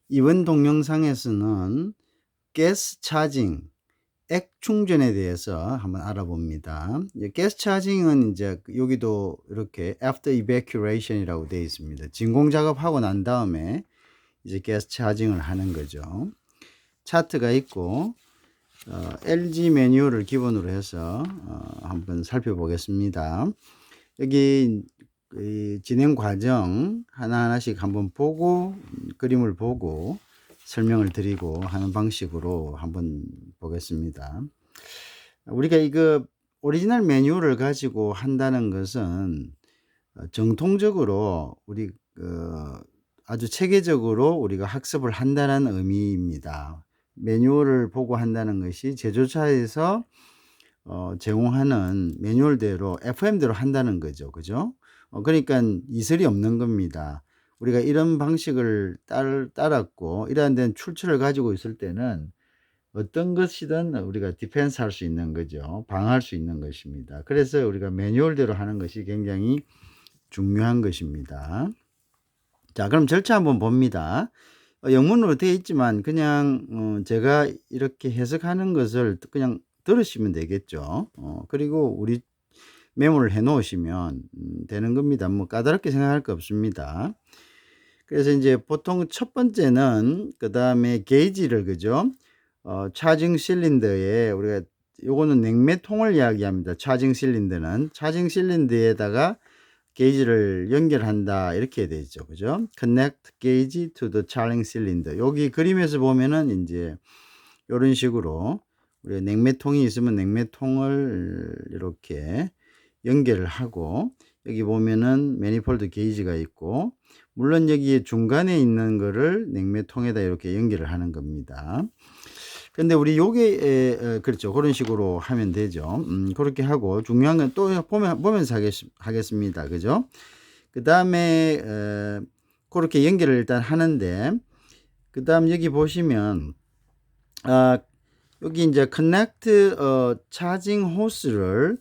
이번 동영상에서는 가스 차징, 액 충전에 대해서 한번 알아봅니다. 가스 차징은 이제 여기도 이렇게 after evacuation이라고 되어 있습니다. 진공 작업하고 난 다음에 이제 가스 차징을 하는 거죠. 차트가 있고 LG 매뉴얼을 기본으로 해서 한번 살펴보겠습니다. 여기 진행 과정 하나하나씩 한번 보고 그림을 보고 설명을 드리고 하는 방식으로 한번 보겠습니다. 우리가 이거 오리지널 매뉴얼을 가지고 한다는 것은 정통적으로 우리 아주 체계적으로 우리가 학습을 한다는 의미입니다. 매뉴얼을 보고 한다는 것이 제조사에서 제공하는 매뉴얼대로 FM대로 한다는 거죠. 그죠? 그러니까 이설이 없는 겁니다. 우리가 이런 방식을 따랐고 이러한 데는 출처를 가지고 있을 때는 어떤 것이든 우리가 디펜스 할 수 있는 거죠. 방어할 수 있는 것입니다. 그래서 우리가 매뉴얼대로 하는 것이 굉장히 중요한 것입니다. 자, 그럼 절차 한번 봅니다. 영문으로 되어 있지만 그냥 제가 이렇게 해석하는 것을 그냥 들으시면 되겠죠. 그리고 우리 메모를 해 놓으시면 되는 겁니다. 뭐 까다롭게 생각할 거 없습니다. 그래서 이제 보통 첫 번째는 그 다음에 게이지를 그죠? 차징 실린더에 우리가 요거는 냉매통을 이야기합니다. 차징 실린더는 차징 실린더에다가 게이지를 연결한다 이렇게 되죠. 그죠? Connect gauge to the charging cylinder. 여기 그림에서 보면은 이제 이런 식으로 우리 냉매통이 있으면 냉매통을 이렇게 연결을 하고 여기 보면은 매니폴드 게이지가 있고 물론 여기에 중간에 있는 거를 냉매통에다 이렇게 연결을 하는 겁니다. 근데 우리 요게 그렇죠. 그런 식으로 하면 되죠. 그렇게 하고 중요한 건 또 보면서 하겠습니다. 그죠? 그 다음에 그렇게 연결을 일단 하는데 그 다음 여기 보시면 여기 이제 connect charging hose를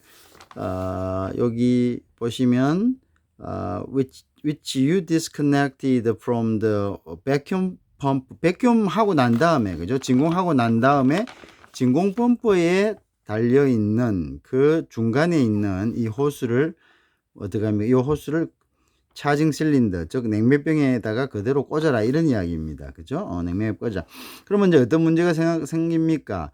여기 보시면 which you disconnected from the vacuum 펌프, 백큐um 하고 난 다음에 그죠? 진공하고 난 다음에 진공 펌프에 달려 있는 그 중간에 있는 이 호스를 어떻게 하면 이 호스를 차징 실린더 즉 냉매병에다가 그대로 꽂아라 이런 이야기입니다. 그죠? 냉매에 꽂아. 그러면 이제 어떤 문제가 생깁니까?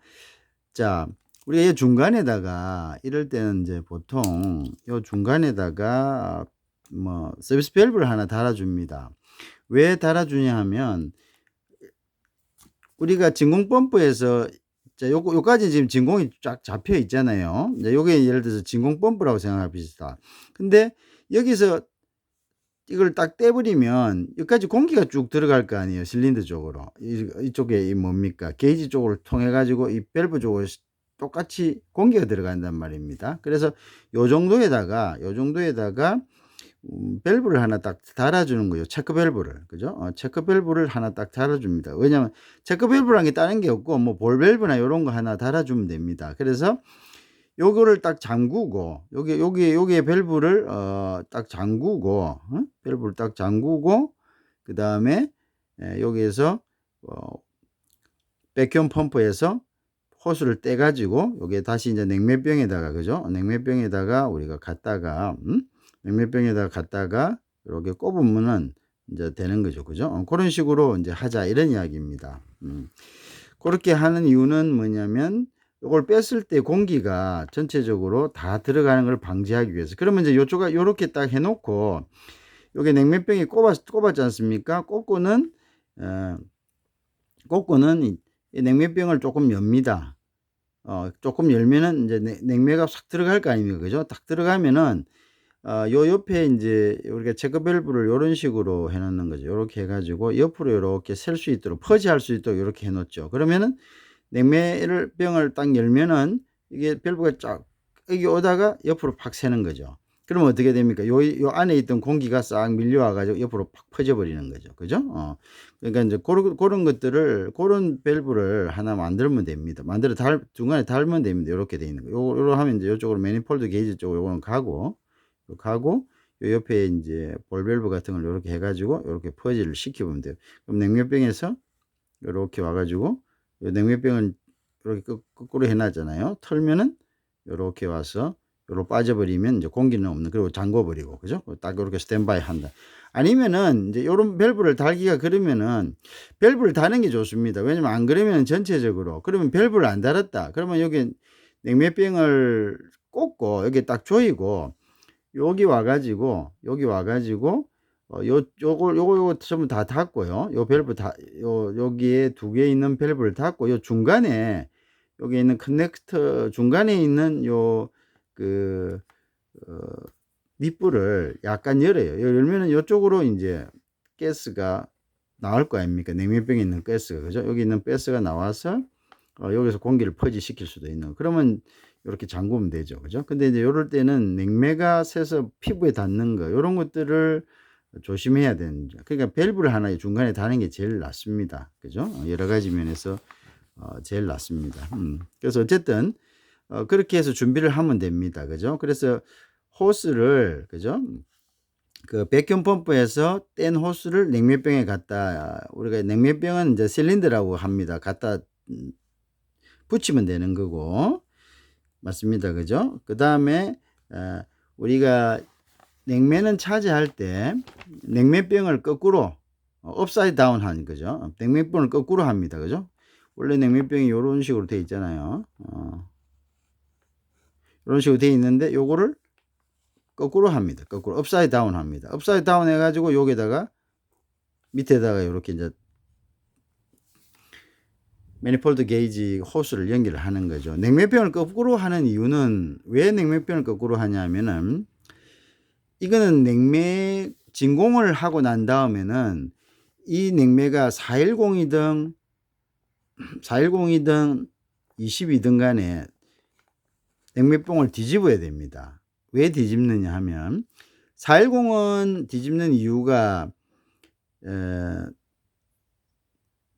자, 우리가 이 중간에다가 이럴 때는 이제 보통 이 중간에다가 뭐 서비스 밸브를 하나 달아줍니다. 왜 달아주냐 하면 우리가 진공 펌프에서 자, 요까지 지금 진공이 쫙 잡혀 있잖아요. 이제 요게 예를 들어서 진공 펌프라고 생각합시다. 근데 여기서 이걸 딱 떼버리면 여기까지 공기가 쭉 들어갈 거 아니에요. 실린더 쪽으로. 이쪽에 뭡니까? 게이지 쪽으로 통해 가지고 이 밸브 쪽으로 똑같이 공기가 들어간단 말입니다. 그래서 요 정도에다가 밸브를 하나 딱 달아주는 거예요. 체크 밸브를. 그죠? 체크 밸브를 하나 딱 달아줍니다. 왜냐면 체크 밸브라는 게 다른 게 없고 뭐 볼 밸브나 이런 거 하나 달아주면 됩니다. 그래서 요거를 딱 잠그고 여기에 밸브를 딱 잠그고 밸브를 딱 잠그고 그 다음에 여기에서 백큐엄 펌프에서 호스를 떼 가지고 여기에 다시 이제 냉매병에다가 그죠? 냉매병에다가 우리가 갖다가 냉매병에다가 갖다가 이렇게 꼽으면은 이제 되는 거죠. 그죠? 그런 식으로 이제 하자 이런 이야기입니다. 그렇게 하는 이유는 뭐냐면 이걸 뺐을 때 공기가 전체적으로 다 들어가는 걸 방지하기 위해서. 그러면 이제 요쪽에 요렇게 딱 해놓고 요게 냉매병에 꼽았지 않습니까? 꼽고는 이 냉매병을 조금 엽니다. 조금 열면은 이제 냉매가 싹 들어갈 거 아닙니까? 그죠? 딱 들어가면은 요 옆에 이제 우리가 체크 밸브를 요런 식으로 해 놓는 거죠. 요렇게 해 가지고 옆으로 요렇게 셀 수 있도록 퍼지할 수 있도록 요렇게 해 놓죠. 그러면은 냉매를 병을 딱 열면은 이게 밸브가 쫙 여기 오다가 옆으로 팍 새는 거죠. 그러면 어떻게 됩니까? 요 안에 있던 공기가 싹 밀려와 가지고 옆으로 팍 퍼져 버리는 거죠. 그죠? 그러니까 이제 그런 것들을 그런 밸브를 하나 만들면 됩니다. 중간에 달면 됩니다. 요렇게 돼 있는 거. 요러 하면 이제 요쪽으로 매니폴드 게이지 쪽으로 요거는 가고 요 옆에 이제 볼 밸브 같은 걸 요렇게 해 가지고 요렇게 퍼지를 시켜 보면 돼요. 그럼 냉면병에서 요렇게 와 가지고 요 냉면병은 요렇게 거꾸로 해 놨잖아요. 털면은 요렇게 와서 요로 빠져버리면 이제 공기는 없는, 그리고 잠궈 버리고, 그죠? 딱 요렇게 스탠바이 한다. 아니면은 이제 요런 밸브를 달기가 그러면은 밸브를 다는 게 좋습니다. 왜냐면 안 그러면 전체적으로, 그러면 밸브를 안 달았다 그러면 여기 냉면병을 꽂고 여기에 딱 조이고 여기 와 가지고 요거 전부 다 닫고요. 요 밸브 다 여기에 2개 있는 밸브를 닫고 요 중간에 여기 있는 커넥터 중간에 있는 요 그 밑불을 약간 열어요. 열면은 요쪽으로 인제 가스가 나올 거 아닙니까? 냉면병에 있는 가스가, 그죠? 여기 있는 가스가 나와서 여기서 공기를 퍼지시킬 수도 있는, 그러면 요렇게 잠그면 되죠. 그죠? 근데 이제 요럴 때는 냉매가 새서 피부에 닿는 거 요런 것들을 조심해야 되는 점. 그러니까 밸브를 하나 중간에 다는 게 제일 낫습니다. 그죠? 여러 가지 면에서 제일 낫습니다. 그래서 어쨌든 그렇게 해서 준비를 하면 됩니다. 그죠? 그래서 호스를, 그죠? 그 백큐ම් 펌프에서 뗀 호스를 냉면병에 갖다, 우리가 냉면병은 이제 실린더라고 합니다. 갖다 붙이면 되는 거고, 맞습니다. 그죠? 그 다음에 우리가 냉면은 차지할 때 냉면병을 거꾸로 업사이드 다운 하는 거죠. 냉면병을 거꾸로 합니다. 그죠? 원래 냉면병이 이런 식으로 되어 있잖아요. 이런 식으로 되어 있는데 요거를 거꾸로 합니다. 거꾸로 업사이드 다운 합니다. 업사이드 다운 해 가지고 여기다가 밑에다가 이렇게 이제 매니폴드 게이지 호스를 연결을 하는 거죠. 냉면병을 거꾸로 하는 이유는, 왜 냉면병을 거꾸로 하냐면은 이거는 냉매 진공을 하고 난 다음에는 이 냉매가 410이든 22든 간에 냉면병을 뒤집어야 됩니다. 왜 뒤집느냐 하면 410은 뒤집는 이유가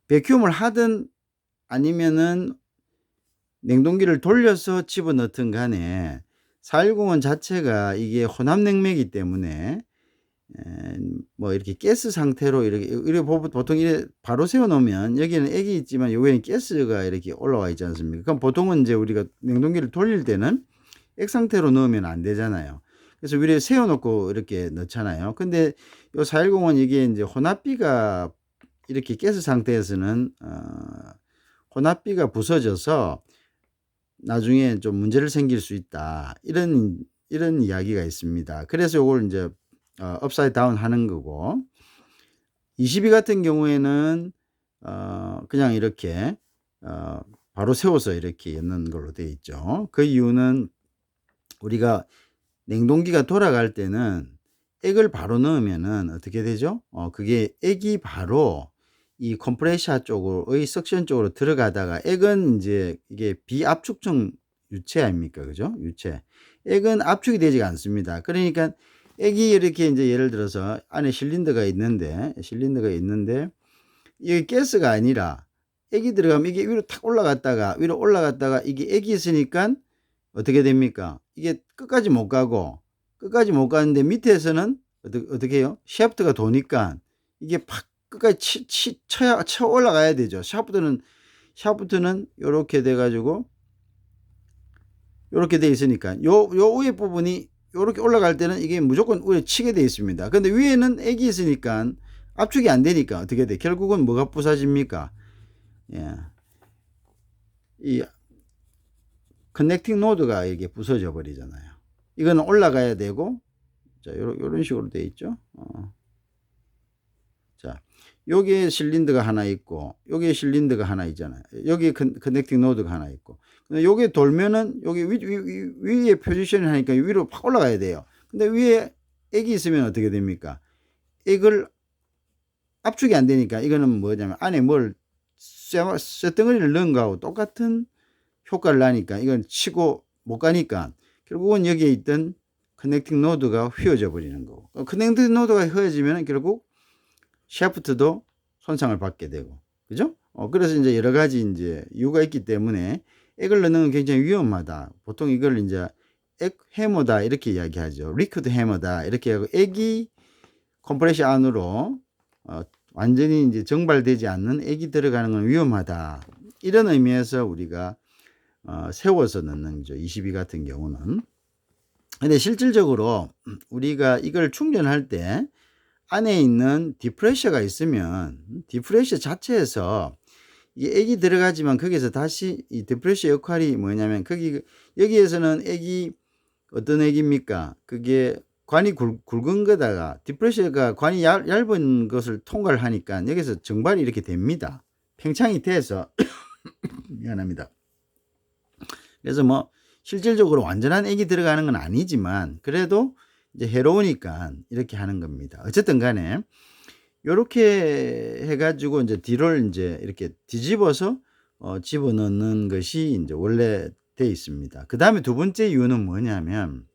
백큐움을 하든 아니면은 냉동기를 돌려서 집어넣든 간에 410은 자체가 이게 혼합 냉매이기 때문에 뭐 이렇게 가스 상태로 이렇게 보통 이렇게 바로 세워 놓으면 여기는 액이 있지만 여기는 가스가 이렇게 올라와 있지 않습니까? 그럼 보통은 이제 우리가 냉동기를 돌릴 때는 액 상태로 넣으면 안 되잖아요. 그래서 위에 세워 놓고 이렇게 넣잖아요. 근데 요 410은 이게 이제 혼합비가 이렇게 가스 상태에서는 혼합비가 부서져서 나중에 좀 문제를 생길 수 있다, 이런 이야기가 있습니다. 그래서 요걸 이제 업사이드 다운 하는 거고, 22 같은 경우에는 그냥 이렇게 바로 세워서 이렇게 엮는 걸로 되어 있죠. 그 이유는 우리가 냉동기가 돌아갈 때는 액을 바로 넣으면은 어떻게 되죠? 그게 액이 바로 이 컴프레셔 쪽으로의 석션 쪽으로 들어가다가, 액은 이제 이게 비압축성 유체 아닙니까? 그죠? 유체. 액은 압축이 되지가 않습니다. 그러니까 액이 이렇게 이제 예를 들어서 안에 실린더가 있는데 이게 가스가 아니라 액이 들어가면 이게 위로 탁 올라갔다가 이게 액이 있으니까 어떻게 됩니까? 이게 끝까지 못 가는데 밑에서는 어떻게 해요? 샤프트가 도니까 이게 팍 끝까지 쳐 올라가야 되죠. 샤프트는 요렇게 돼 가지고 요렇게 돼 있으니까 요 위에 부분이 요렇게 올라갈 때는 이게 무조건 위에 치게 돼 있습니다. 근데 위에는 액이 있으니까 압축이 안 되니까 어떻게 돼? 결국은 뭐가 부서집니까? 예. 이 커넥팅 노드가 이게 부서져 버리잖아요. 이거는 올라가야 되고, 자, 요런 식으로 돼 있죠. 자, 여기에 실린더가 하나 있고, 여기에 실린더가 하나 있잖아요. 여기 커넥팅 노드가 하나 있고. 근데 여기 돌면은 여기 위에 포지션을 하니까 위로 팍 올라가야 돼요. 근데 위에 액이 있으면 어떻게 됩니까? 액을 압축이 안 되니까 이거는 뭐냐면 안에 뭘 쇳덩어리를 넣은 거하고 똑같은 효과를 나니까 이건 치고 못 가니까 결국은 여기에 있던 커넥팅 노드가 휘어져 버리는 거고, 커넥팅 노드가 휘어지면 결국 샤프트도 손상을 받게 되고, 그죠? 그래서 이제 여러 가지 이제 이유가 있기 때문에 액을 넣는 건 굉장히 위험하다. 보통 이걸 이제 해머다 이렇게 이야기하죠. 리퀴드 해머다 이렇게 하고 액이 컴프레셔 안으로 완전히 이제 정발되지 않는 액이 들어가는 건 위험하다. 이런 의미에서 우리가 세워서 넣는 거죠. 22 같은 경우는. 근데 실질적으로 우리가 이걸 충전할 때 안에 있는 디프레셔가 있으면 디프레셔 자체에서 이 액이 들어가지만 거기서 다시 이 디프레셔 역할이 뭐냐면 여기에서는 액이 어떤 액입니까? 그게 관이 굵은 거다가 디프레셔가 관이 얇은 것을 통과를 하니까 여기서 정발이 이렇게 됩니다. 팽창이 돼서 미안합니다. 그래서 뭐 실질적으로 완전한 액이 들어가는 건 아니지만 그래도 이제 해로우니까 이렇게 하는 겁니다. 어쨌든 간에 요렇게 해가지고 이제 뒤를 이제 이렇게 뒤집어서 집어넣는 것이 이제 원래 돼 있습니다. 그 다음에 두 번째 이유는 뭐냐면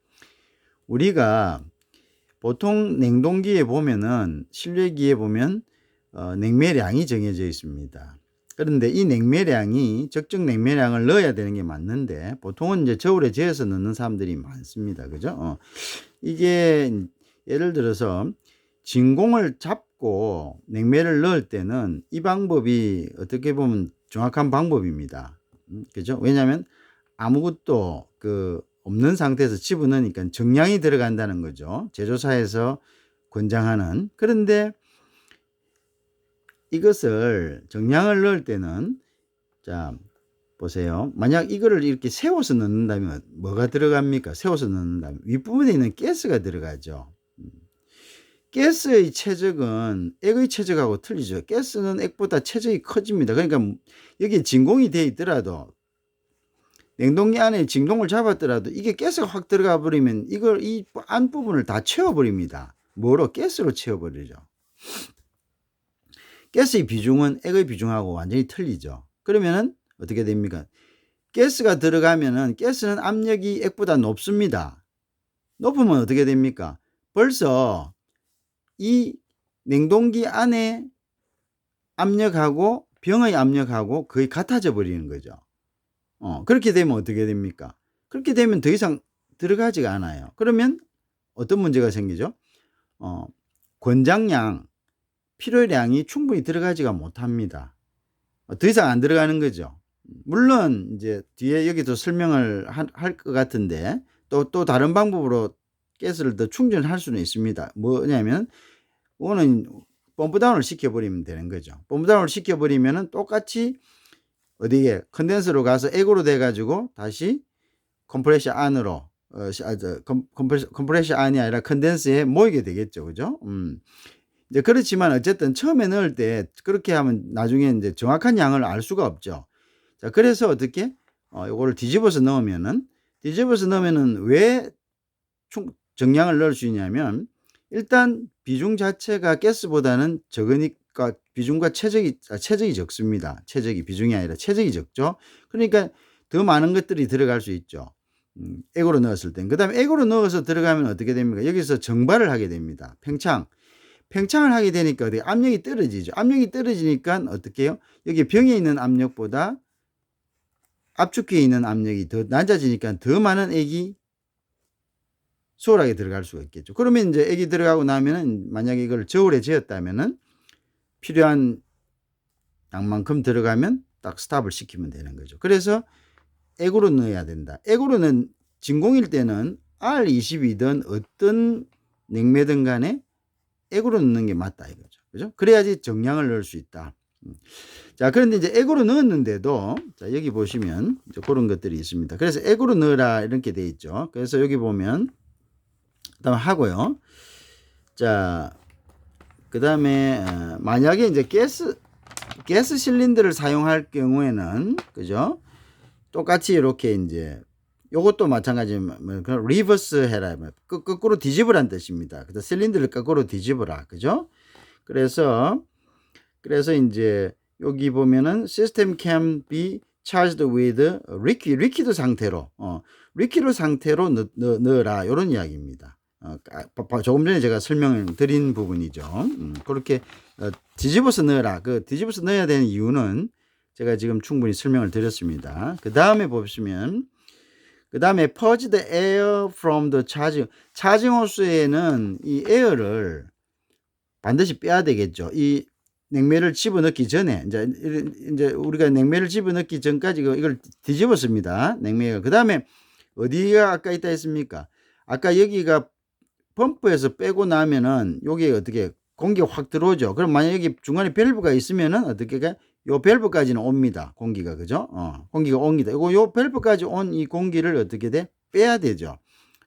우리가 보통 냉동기에 보면은 실외기에 보면 냉매량이 정해져 있습니다. 그런데 이 냉매량이 적정 냉매량을 넣어야 되는 게 맞는데 보통은 이제 저울에 재어서 넣는 사람들이 많습니다. 그죠? 이게 예를 들어서 진공을 잡고 냉매를 넣을 때는 이 방법이 어떻게 보면 정확한 방법입니다. 그죠? 왜냐하면 아무것도 없는 상태에서 집어넣으니까 정량이 들어간다는 거죠. 제조사에서 권장하는. 그런데 이것을 정량을 넣을 때는 자 보세요. 만약 이거를 이렇게 세워서 넣는다면 뭐가 들어갑니까? 세워서 넣는다면 윗부분에 있는 가스가 들어가죠. 가스의 최적은 액의 최적하고 틀리죠. 가스는 액보다 최적이 커집니다. 그러니까 여기 진공이 되어 있더라도 냉동기 안에 진동을 잡았더라도 이게 가스가 확 들어가 버리면 이걸 이 안부분을 다 채워버립니다. 뭐로? 가스로 채워버리죠. 가스의 비중은 액의 비중하고 완전히 틀리죠. 그러면은 어떻게 됩니까? 가스가 들어가면은 가스는 압력이 액보다 높습니다. 높으면 어떻게 됩니까? 벌써 이 냉동기 안에 압력하고 병의 압력하고 거의 같아져 버리는 거죠. 그렇게 되면 어떻게 됩니까? 그렇게 되면 더 이상 들어가지가 않아요. 그러면 어떤 문제가 생기죠? 권장량, 필요량이 충분히 들어가지가 못합니다. 더 이상 안 들어가는 거죠. 물론 이제 뒤에 여기도 설명을 할 것 같은데 또 다른 방법으로 가스를 더 충전할 수는 있습니다. 뭐냐면 이거는 펌프다운을 시켜버리면 되는 거죠. 펌프다운을 시켜버리면 똑같이 어디에 컨덴서로 가서 액으로 돼가지고 다시 컴프레셔 안으로 컴프레셔 안이 아니라 컨덴서에 모이게 되겠죠. 그죠? 이제 그렇지만 어쨌든 처음에 넣을 때 그렇게 하면 나중에 이제 정확한 양을 알 수가 없죠. 자, 그래서 어떻게 요거를 뒤집어서 넣으면은 왜 정량을 넣을 수 있냐면 일단 비중 자체가 가스보다는 적으니까 비중과 최적이 적습니다. 비중이 아니라 최적이 적죠. 그러니까 더 많은 것들이 들어갈 수 있죠. 액으로 넣었을 땐. 그 다음에 액으로 넣어서 들어가면 어떻게 됩니까? 여기서 정발을 하게 됩니다. 팽창을 하게 되니까 압력이 떨어지죠. 압력이 떨어지니까 어떻게 해요? 여기 병에 있는 압력보다 압축기에 있는 압력이 더 낮아지니까 더 많은 액이 수월하게 들어갈 수가 있겠죠. 그러면 이제 액이 들어가고 나면은 만약에 이걸 저울에 재었다면은 필요한 양만큼 들어가면 딱 스탑을 시키면 되는 거죠. 그래서 액으로 넣어야 된다. 액으로는 진공일 때는 R22든 어떤 냉매든 간에 액으로 넣는 게 맞다 이거죠. 그죠? 그래야지 정량을 넣을 수 있다. 자, 그런데 이제 액으로 넣었는데도 자, 여기 보시면 이제 그런 것들이 있습니다. 그래서 액으로 넣으라 이렇게 돼 있죠. 그래서 여기 보면 그다음 하고요. 자, 그다음에 만약에 이제 가스 실린더를 사용할 경우에는 그죠? 똑같이 이렇게 이제 요것도 마찬가지면 리버스 해라. 거꾸로 뒤집으라는 뜻입니다. 그래서 실린더를 거꾸로 뒤집어라. 그죠? 그래서 이제 여기 보면은 system can be charged with liquid 상태로 리퀴드 상태로 넣어라. 이런 이야기입니다. 조금 전에 제가 설명을 드린 부분이죠. 그렇게 뒤집어서 넣어라. 뒤집어서 넣어야 되는 이유는 제가 지금 충분히 설명을 드렸습니다. 그 다음에 보시면 그다음에 purge the air from the charging 호스에는 이 에어를 반드시 빼야 되겠죠. 이 냉매를 집어넣기 전에 이제 우리가 냉매를 집어넣기 전까지 이걸 뒤집었습니다. 냉매가. 그다음에 어디가 아까 있다 했습니까? 아까 여기가 펌프에서 빼고 나면은 여기에 어떻게 공기가 확 들어오죠. 그럼 만약 여기 중간에 밸브가 있으면은 어떻게 요 밸브까지는 옵니다. 공기가. 그죠? 공기가 옵니다. 요 밸브까지 온 이 공기를 어떻게 돼? 빼야 되죠.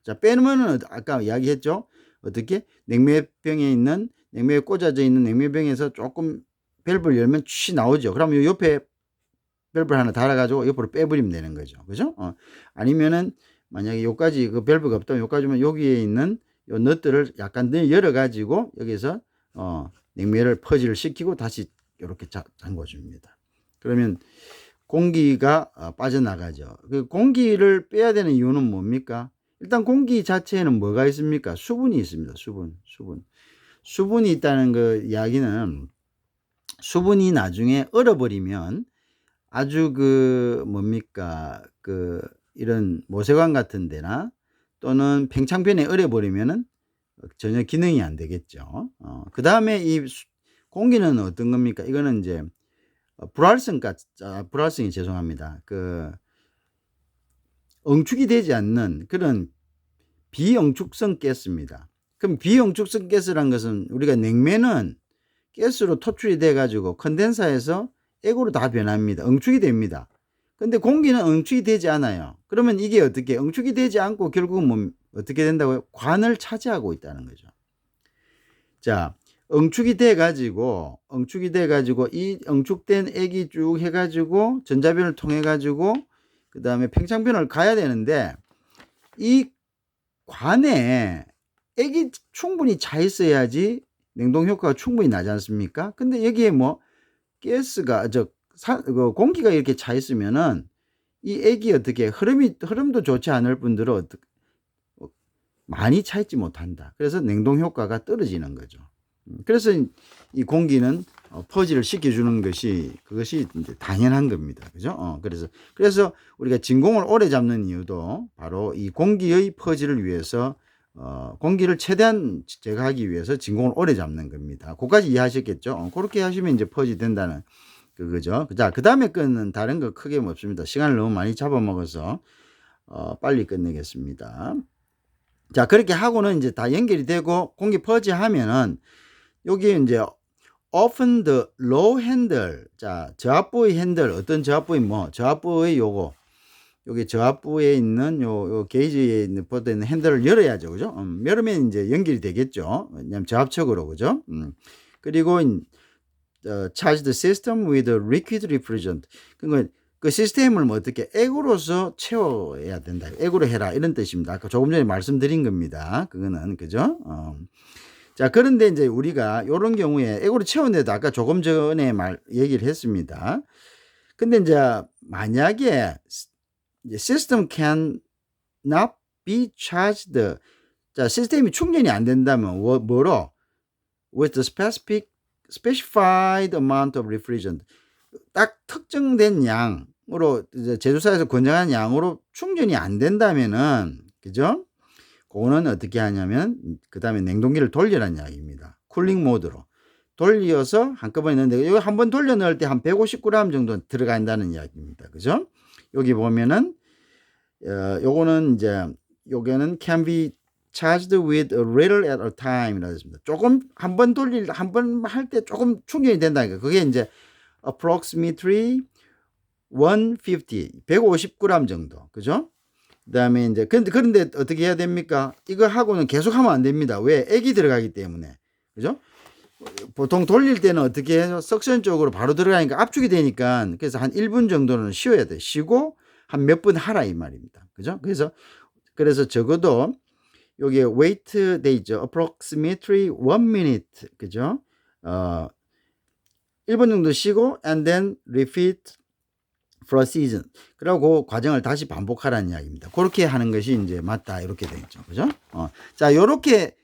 자, 빼면은 아까 이야기했죠. 어떻게? 냉매병에 있는 냉매에 꽂아져 있는 냉매병에서 조금 밸브를 열면 치 나오죠. 그러면 요 옆에 밸브를 하나 달아가지고 옆으로 빼버리면 되는 거죠. 그죠? 아니면은 만약에 요까지 그 밸브가 없다면 요까지면 여기에 있는 요 넛들을 약간 열어가지고 여기서 냉매를 퍼지를 시키고 다시 이렇게 잠궈줍니다. 그러면 공기가 빠져나가죠. 그 공기를 빼야 되는 이유는 뭡니까? 일단 공기 자체에는 뭐가 있습니까? 수분이 있습니다. 수분이 있다는 그 이야기는 수분이 나중에 얼어버리면 아주 그 뭡니까? 그 이런 모세관 같은 데나 또는 팽창변에 얼어버리면은 전혀 기능이 안 되겠죠. 그 다음에 이 공기는 어떤 겁니까? 이거는 이제 불활성이 죄송합니다. 그 응축이 되지 않는 그런 비응축성 가스입니다. 그럼 비응축성 가스란 것은 우리가 냉매는 가스로 토출이 돼 가지고 컨덴서에서 액으로 다 변합니다. 응축이 됩니다. 근데 공기는 응축이 되지 않아요. 그러면 이게 어떻게 응축이 되지 않고 결국은 뭐 어떻게 된다고요? 관을 차지하고 있다는 거죠. 자, 응축이 돼 가지고 이 응축된 액이 쭉 해 가지고 전자변을 통해 가지고 그다음에 팽창변을 가야 되는데 이 관에 액이 충분히 차 있어야지 냉동 효과가 충분히 나지 않습니까? 근데 여기에 뭐 가스가 그 공기가 이렇게 차 있으면은 이 액이 어떻게 흐름도 좋지 않을 뿐더러 많이 차 있지 못한다. 그래서 냉동 효과가 떨어지는 거죠. 그래서 이 공기는 퍼지를 시켜주는 그것이 이제 당연한 겁니다. 그죠? 그래서 우리가 진공을 오래 잡는 이유도 바로 이 공기의 퍼지를 위해서 공기를 최대한 제거하기 위해서 진공을 오래 잡는 겁니다. 그거까지 이해하셨겠죠? 그렇게 하시면 이제 퍼지 된다는 그거죠. 자, 그 다음에 거는 다른 거 크게 없습니다. 시간을 너무 많이 잡아먹어서 빨리 끝내겠습니다. 자, 그렇게 하고는 이제 다 연결이 되고 공기 퍼지 하면은 여기 이제 open the low handle. 자, 저압부의 핸들, 어떤 저압부의 저압부의 여기 저압부에 있는 요 게이지에 있는 포트에 있는 핸들을 열어야죠. 그죠? 열으면 이제 연결이 되겠죠. 왜냐면 저압적으로. 그죠? 그리고 charge the system with liquid refrigerant. 그러니까 그 시스템을 뭐 어떻게 액으로서 채워야 된다. 액으로 해라. 이런 뜻입니다. 아까 조금 전에 말씀드린 겁니다. 그거는. 그죠? 자, 그런데 이제 우리가 이런 경우에 액으로 채웠는데도 아까 조금 전에 얘기를 했습니다. 근데 이제 만약에 system can not be charged. 자, 시스템이 충전이 안 된다면 뭐로? with the specified amount of refrigerant. 딱 특정된 양으로 제조사에서 권장한 양으로 충전이 안 된다면은 그죠? 그거는 어떻게 하냐면 그 다음에 냉동기를 돌리라는 이야기입니다. 쿨링 모드로 돌려서 한꺼번에 넣는데 여기 한번 돌려 넣을 때 한 150g 정도 들어간다는 이야기입니다. 그죠? 여기 보면은 요거는 이제 요게는 can be charged with a little at a time 이라고 했습니다. 조금 한 번 할 때 조금 충전이 된다니까. 그게 이제 approximately 150g 정도. 그죠? 그다음에 이제 그런데 어떻게 해야 됩니까? 이거 하고는 계속 하면 안 됩니다. 왜? 액이 들어가기 때문에. 그죠? 보통 돌릴 때는 어떻게 해요? 석션 쪽으로 바로 들어가니까 압축이 되니까 그래서 한 1분 정도는 쉬어야 돼. 쉬고 한 몇 분 하라 이 말입니다. 그죠? 그래서 적어도 여기에 wait 돼 있죠. approximately 1 minute. 그죠? 1분 정도 쉬고 and then repeat for a season. 그리고 과정을 다시 반복하라는 이야기입니다. 그렇게 하는 것이 이제 맞다. 이렇게 되겠죠. 그죠? 자, 요렇게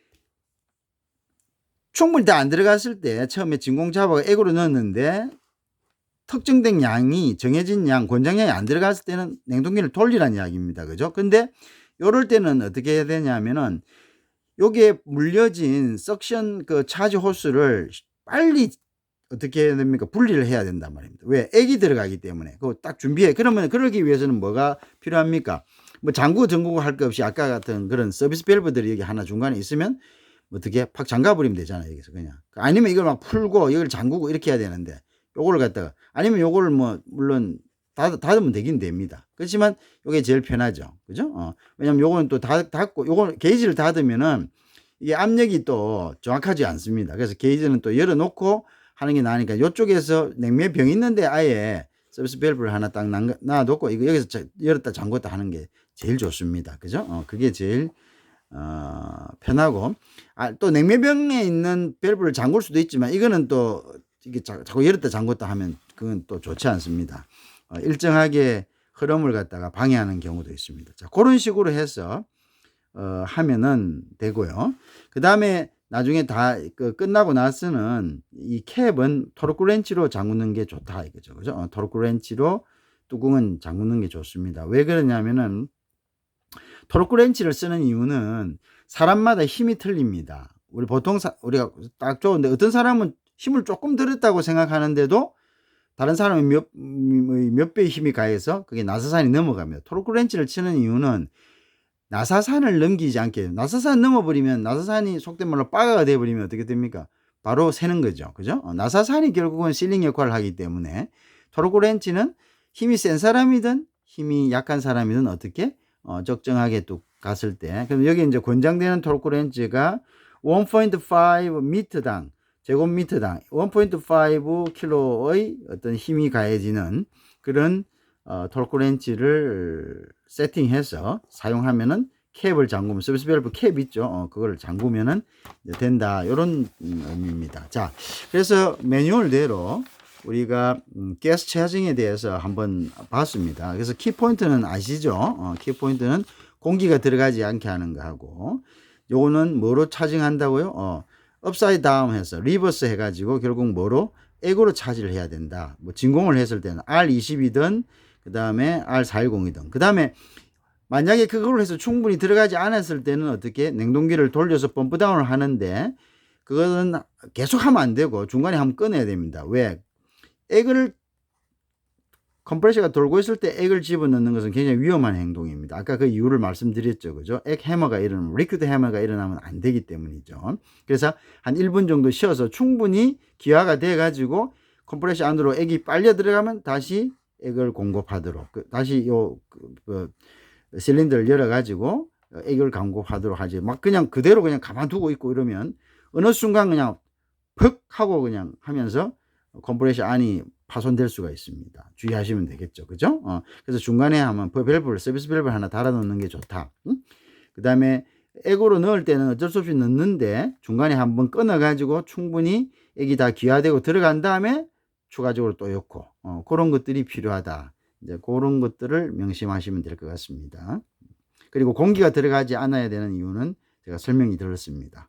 충분히 다 안 들어갔을 때 처음에 진공 잡아가 액으로 넣었는데 특정된 양이 정해진 양, 권장량이 안 들어갔을 때는 냉동기를 돌리라는 이야기입니다. 그죠? 근데 요럴 때는 어떻게 해야 되냐면은 요게 물려진 석션 그 차지 호스를 빨리 어떻게 해야 됩니까? 분리를 해야 된단 말입니다. 왜? 액이 들어가기 때문에. 그거 딱 준비해. 그러면 그러기 위해서는 뭐가 필요합니까? 뭐 잠그고 잠그고 할 것 없이 아까 같은 그런 서비스 밸브들이 여기 하나 중간에 있으면 어떻게 팍 잠가 버리면 되잖아요. 여기서 그냥. 아니면 이걸 막 풀고 이걸 잠그고 이렇게 해야 되는데 요거를 갖다가 아니면 요거를 뭐 물론 닫으면 되긴 됩니다. 그렇지만 요게 제일 편하죠. 그죠? 왜냐면 요거는 또 닫고 요거는 게이지를 닫으면은 이게 압력이 또 정확하지 않습니다. 그래서 게이지는 또 열어 놓고 하는 게 나으니까 요쪽에서 냉매 병 있는데 아예 서비스 밸브를 하나 딱 놔놓고 이거 여기서 열었다 잠궜다 하는 게 제일 좋습니다. 그죠? 그게 제일 편하고 또 냉매병에 있는 밸브를 잠글 수도 있지만 이거는 또 이게 자꾸 열었다 잠궜다 하면 그건 또 좋지 않습니다. 일정하게 흐름을 갖다가 방해하는 경우도 있습니다. 자, 그런 식으로 해서 하면은 되고요. 그 다음에 나중에 다 끝나고 나서는 이 캡은 토르크 렌치로 잠그는 게 좋다 이거죠. 그죠? 토르크 렌치로 뚜껑은 잠그는 게 좋습니다. 왜 그러냐면은 토르크 렌치를 쓰는 이유는 사람마다 힘이 틀립니다. 우리 보통 우리가 딱 좋은데 어떤 사람은 힘을 조금 들었다고 생각하는데도 다른 사람이 몇 배의 힘이 가해서 그게 나사산이 넘어갑니다. 토르크 렌치를 치는 이유는 나사산을 넘기지 않게, 나사산 넘어버리면 나사산이 속된 말로 빠가가 돼버리면 어떻게 됩니까? 바로 새는 거죠. 그죠? 나사산이 결국은 실링 역할을 하기 때문에 토르크 렌치는 힘이 센 사람이든 힘이 약한 사람이든 어떻게 적정하게 또 갔을 때, 그럼 여기 이제 권장되는 토르크 렌치가 1.5m당 제곱미터당 1.5kg의 어떤 힘이 가해지는 그런 토르크 렌치를 세팅해서 사용하면은 캡을 잠그면 서비스 밸브 캡 있죠. 그걸 잠그면은 된다. 이런 의미입니다. 자, 그래서 매뉴얼대로 우리가 가스 차징에 대해서 한번 봤습니다. 그래서 키포인트는 아시죠? 키포인트는 공기가 들어가지 않게 하는 거하고 요거는 뭐로 차징한다고요? 업사이드 다운 해서 리버스 해가지고 결국 뭐로? 액으로 차지를 해야 된다. 뭐 진공을 했을 때는 R20이든 그 다음에 R410이든 그 다음에 만약에 그걸로 해서 충분히 들어가지 않았을 때는 어떻게 냉동기를 돌려서 펌프 다운을 하는데 그거는 계속 하면 안 되고 중간에 한번 끊어야 됩니다. 왜? 액을 컴프레셔가 돌고 있을 때 액을 집어넣는 것은 굉장히 위험한 행동입니다. 아까 그 이유를 말씀드렸죠. 그죠? 액 해머가 일어나면, 리퀴드 해머가 일어나면 안 되기 때문이죠. 그래서 한 1분 정도 쉬어서 충분히 기화가 돼 가지고 컴프레셔 안으로 액이 빨려 들어가면 다시 액을 공급하도록 다시 요 실린더를 열어 가지고 액을 공급하도록 하지. 막 그냥 그대로 그냥 가만두고 있고 이러면 어느 순간 그냥 퍽 하고 그냥 하면서 컴프레셔 안이 파손될 수가 있습니다. 주의하시면 되겠죠. 그죠? 그래서 중간에 한번 밸브를, 서비스 밸브를 하나 달아 놓는 게 좋다. 그 다음에 액으로 넣을 때는 어쩔 수 없이 넣는데 중간에 한번 끊어 가지고 충분히 액이 다 기화되고 들어간 다음에 추가적으로 또 넣고 그런 것들이 필요하다. 이제 그런 것들을 명심하시면 될 것 같습니다. 그리고 공기가 들어가지 않아야 되는 이유는 제가 설명이 들었습니다.